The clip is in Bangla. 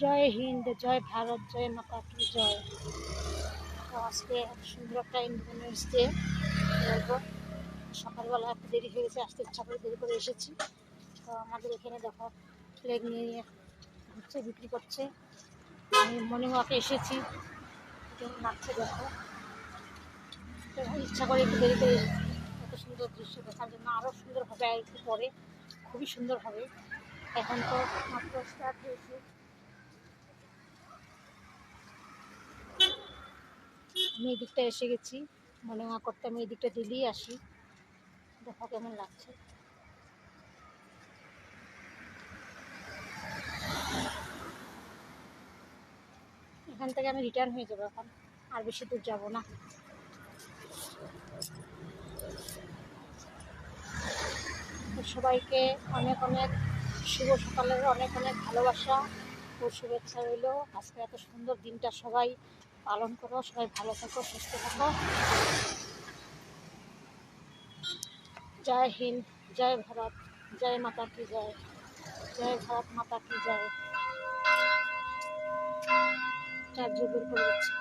জয় হিন্দ, জয় ভারত, জয় মাতা কি জয়। তো আজকে এত সুন্দর একটা ইন্ডিপেন্ডেন্স ডে বলবো। সকালবেলা একটু দেরি হয়ে গেছে, আসতে ইচ্ছা করে দেরি করে এসেছি। তো আমাদের এখানে দেখো ফ্ল্যাগ নিয়ে নিয়ে ঘুরছে, বিক্রি করছে। আমি মর্নিং ওয়াকে এসেছি, নাচছে দেখো। তো ইচ্ছা করে একটু দেরি করে এসেছি এত সুন্দর দৃশ্য দেখার জন্য। আরও সুন্দর হবে আর একটু পরে, খুবই সুন্দর হবে। এখন তো মাত্র স্টার্ট হয়েছে। আমি এই দিকটা এসে গেছি, মনে ওয়াক করতে আমি এই দিকটা দিলেই আসি। দেখো কেমন লাগছে। এখান থেকে আমি রিটার্ন হয়ে যাবো এখন, আর বেশি দূর যাব না। সবাইকে অনেক অনেক শুভ সকালের অনেক অনেক ভালোবাসা ও শুভেচ্ছা রইল। আজকে এত সুন্দর দিনটা সবাই পালন করো, সবাই ভালো থাকো, সুস্থ থাকো। জয় হিন্দ, জয় ভারত, জয় মাতা কি জয়। জয় ভারত মাতা কি জয়। চার্জ বের করে দিচ্ছি।